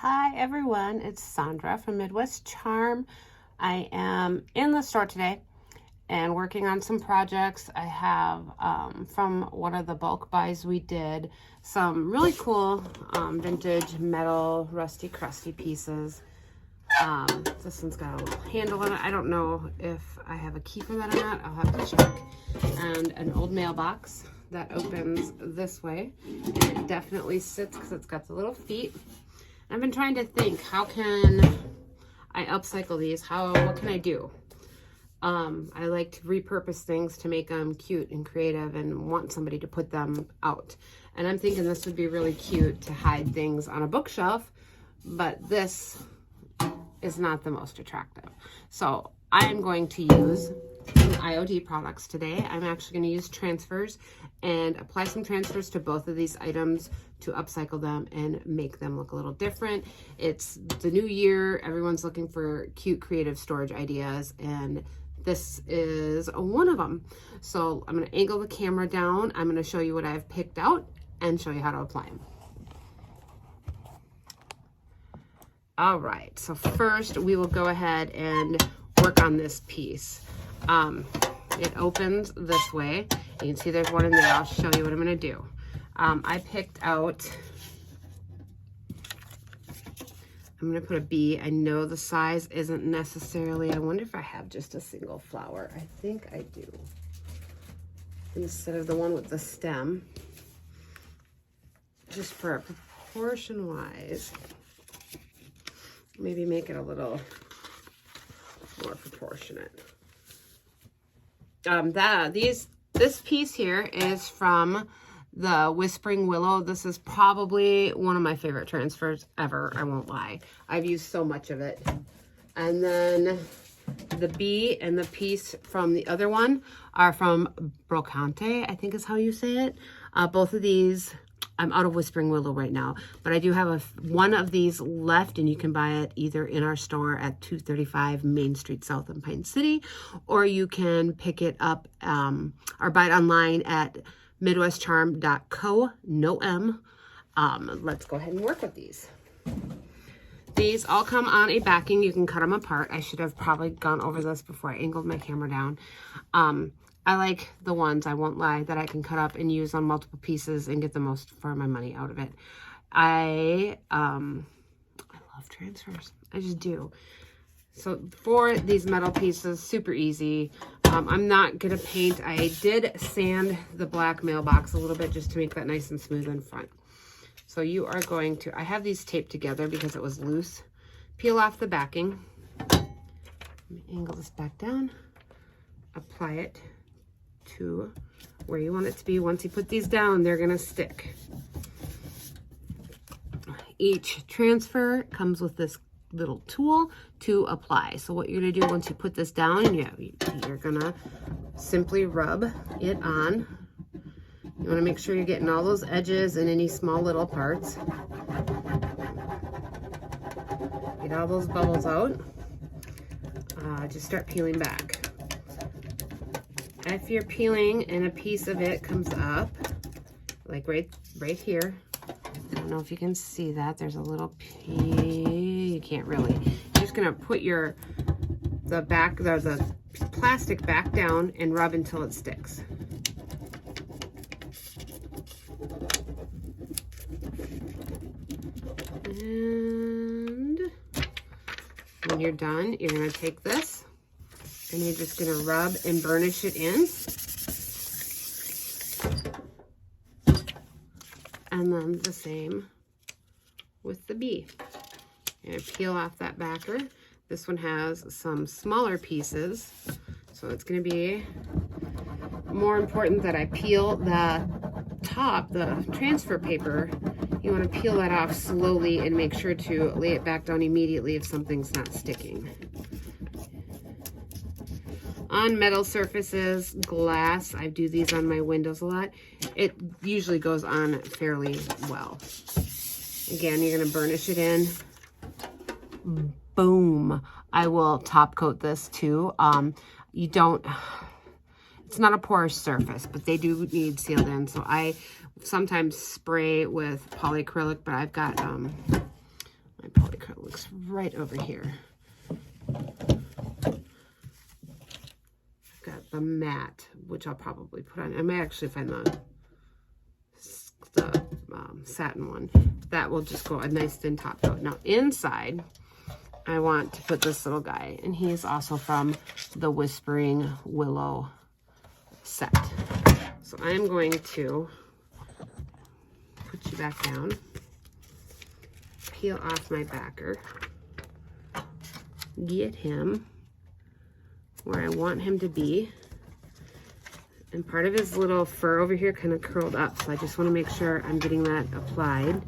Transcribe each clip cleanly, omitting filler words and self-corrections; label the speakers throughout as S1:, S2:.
S1: Hi everyone, it's Sandra from Midwest Charm. I am in the store today and working on some projects. I have from one of the bulk buys we did some really cool vintage metal rusty crusty pieces. This one's got a little handle on it. I don't know if I have a key for that or not. I'll have to check. And an old mailbox that opens this way, and it definitely sits because it's got the little feet. I've been trying to think, how can I upcycle these? What can I do? I like to repurpose things to make them cute and creative and want somebody to put them out. And I'm thinking this would be really cute to hide things on a bookshelf, but this is not the most attractive. So I am going to use some IOD products today. I'm actually going to use transfers and apply some transfers to both of these items to upcycle them and make them look a little different. It's the new year. Everyone's looking for cute, creative storage ideas, and this is one of them. So I'm going to angle the camera down. I'm going to show you what I've picked out and show you how to apply them. All right, so first we will go ahead and work on this piece. It opens this way. You can see there's one in there. I'll show you what I'm gonna do. I picked out, I'm gonna put a bee. I know the size isn't necessarily, I wonder if I have just a single flower. I think I do. Instead of the one with the stem. Just for proportion wise, maybe make it a little more proportionate. This piece here is from the Whispering Willow. This is probably one of my favorite transfers ever, I won't lie. I've used so much of it. And then the bee and the piece from the other one are from Brocante, I think is how you say it. Both of these, I'm out of Whispering Willow right now, but I do have one of these left, and you can buy it either in our store at 235 Main Street South in Pine City, or you can pick it up or buy it online at midwestcharm.co, no M. Let's go ahead and work with these. These all come on a backing. You can cut them apart. I should have probably gone over this before I angled my camera down. I like the ones, I won't lie, that I can cut up and use on multiple pieces and get the most for my money out of it. I love transfers. I just do. So for these metal pieces, super easy. I'm not gonna paint. I did sand the black mailbox a little bit just to make that nice and smooth in front. So you are going to, I have these taped together because it was loose. Peel off the backing. Let me angle this back down. Apply it to where you want it to be. Once you put these down, they're gonna stick. Each transfer comes with this little tool to apply. So what you're gonna do once you put this down, you're gonna simply rub it on. You wanna make sure you're getting all those edges and any small little parts. Get all those bubbles out. Just start peeling back. If you're peeling and a piece of it comes up, like right here, I don't know if you can see that, there's a little you can't really. You're just gonna put the plastic back down and rub until it sticks. And when you're done, you're gonna take this and you're just gonna rub and burnish it in. And then the same with the bee. And peel off that backer. This one has some smaller pieces, so it's gonna be more important that I peel the top, the transfer paper. You wanna peel that off slowly and make sure to lay it back down immediately if something's not sticking. On metal surfaces, glass, I do these on my windows a lot. It usually goes on fairly well. Again, you're gonna burnish it in. Boom. I will top coat this too. It's not a porous surface, but they do need sealed in. So I sometimes spray with polyacrylic, but I've got my polycrylic looks right over here. I've got the matte, which I'll probably put on. I may actually find the satin one. That will just go a nice thin top coat. Now inside, I want to put this little guy, and he's also from the Whispering Willow set. So I'm going to put you back down, peel off my backer, get him where I want him to be. And part of his little fur over here kind of curled up, so I just want to make sure I'm getting that applied.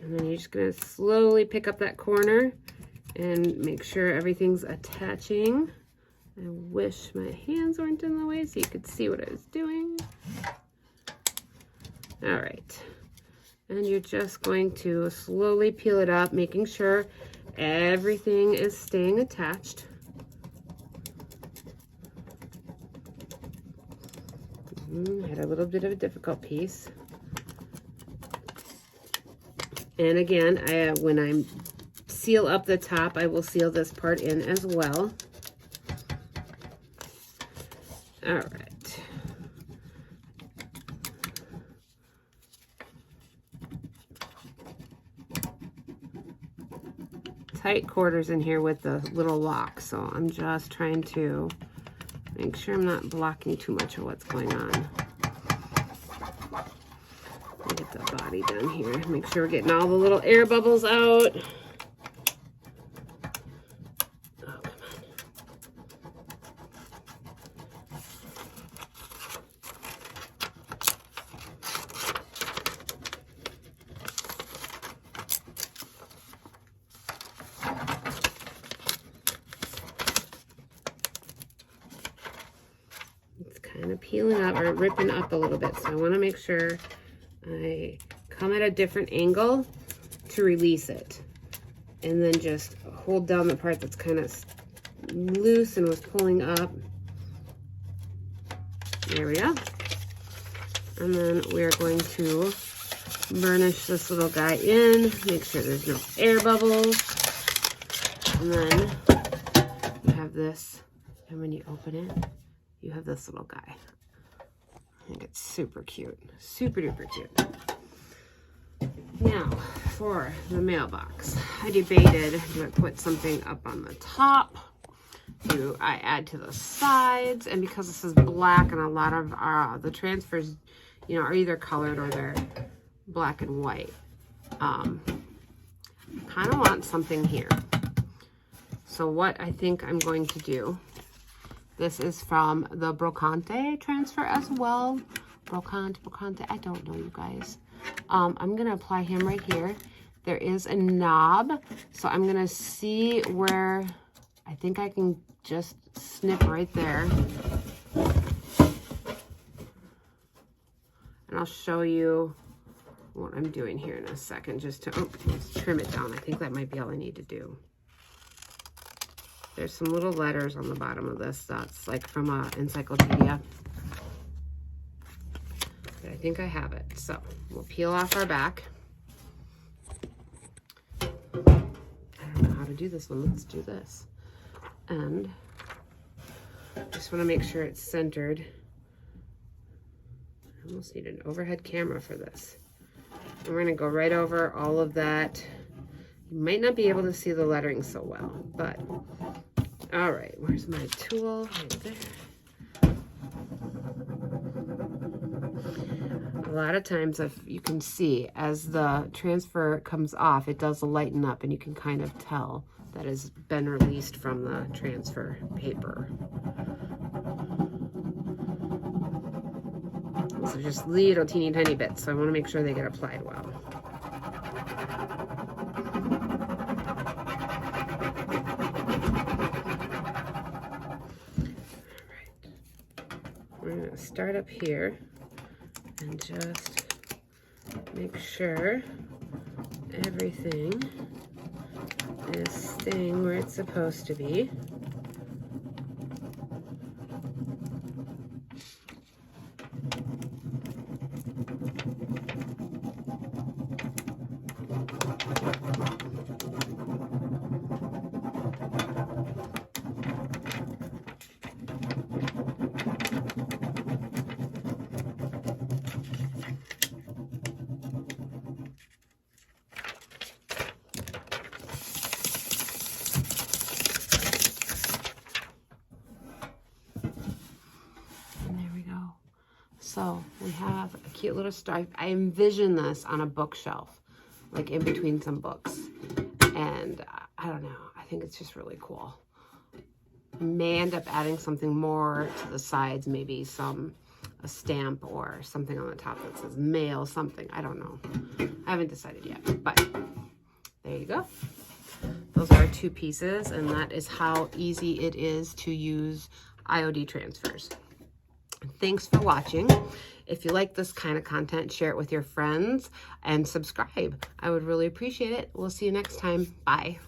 S1: And then you're just going to slowly pick up that corner and make sure everything's attaching. I wish my hands weren't in the way so you could see what I was doing. All right. And you're just going to slowly peel it up, making sure everything is staying attached. Had a little bit of a difficult piece. And again, when I seal up the top, I will seal this part in as well. All right. Tight quarters in here with the little lock, so I'm just trying to make sure I'm not blocking too much of what's going on. Get the body done here. Make sure we're getting all the little air bubbles out. Oh, come on. It's kind of peeling up or ripping up a little bit, so I want to make sure I come at a different angle to release it, and then just hold down the part that's kind of loose and was pulling up. There we go. And then we're going to burnish this little guy in, make sure there's no air bubbles. And then you have this, and when you open it, you have this little guy. I think it's super cute, super duper cute. Now for the mailbox, I debated, do I put something up on the top? Do I add to the sides? And because this is black and a lot of the transfers, you know, are either colored or they're black and white, kind of want something here. So what I think I'm going to do, this is from the Brocante transfer as well. Brocante, I don't know, you guys. I'm gonna apply him right here. There is a knob, so I'm gonna see where I think I can just snip right there. And I'll show you what I'm doing here in a second, just to let's trim it down. I think that might be all I need to do. There's some little letters on the bottom of this that's like from an encyclopedia. But I think I have it. So we'll peel off our back. I don't know how to do this one. Let's do this. And just want to make sure it's centered. I almost need an overhead camera for this. And we're going to go right over all of that. You might not be able to see the lettering so well, but all right, where's my tool? Right there. A lot of times, if you can see, as the transfer comes off, it does lighten up, and you can kind of tell that has been released from the transfer paper. So just little teeny tiny bits, so I want to make sure they get applied well. We're going to start up here and just make sure everything is staying where it's supposed to be. I have a cute little star. I envision this on a bookshelf, like in between some books. And I don't know, I think it's just really cool. May end up adding something more to the sides, maybe a stamp or something on the top that says mail, something. I don't know. I haven't decided yet, but there you go. Those are 2 pieces, and that is how easy it is to use IOD transfers. Thanks for watching. If you like this kind of content, share it with your friends and subscribe. I would really appreciate it. We'll see you next time. Bye.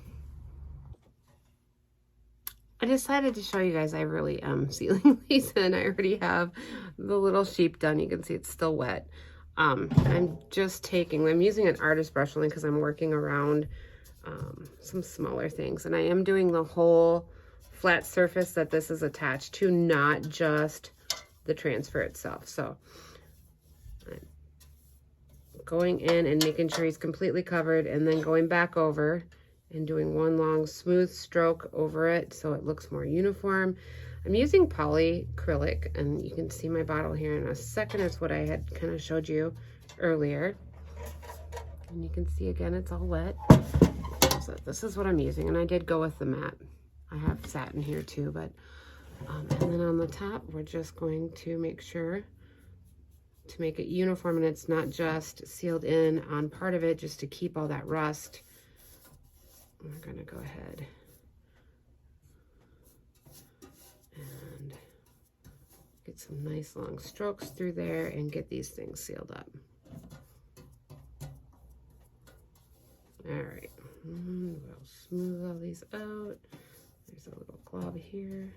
S1: I decided to show you guys I really am sealing these in. I already have the little sheep done. You can see it's still wet. I'm using an artist brush only because I'm working around some smaller things. And I am doing the whole flat surface that this is attached to, not just the transfer itself. So I'm going in and making sure he's completely covered, and then going back over and doing one long smooth stroke over it so it looks more uniform. I'm using polyacrylic, and you can see my bottle here in a second. It's what I had kind of showed you earlier. And you can see again, it's all wet. So this is what I'm using, and I did go with the matte. I have satin here too, but and then on the top, we're just going to make sure to make it uniform, and it's not just sealed in on part of it just to keep all that rust. We're gonna go ahead and get some nice long strokes through there and get these things sealed up. All right, we'll smooth all these out. There's a little glob here.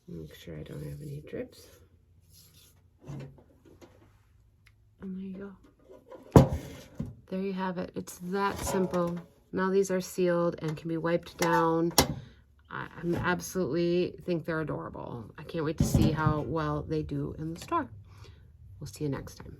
S1: Make sure I don't have any drips. And there you go. There you have it. It's that simple. Now these are sealed and can be wiped down. I absolutely think they're adorable. I can't wait to see how well they do in the store. We'll see you next time.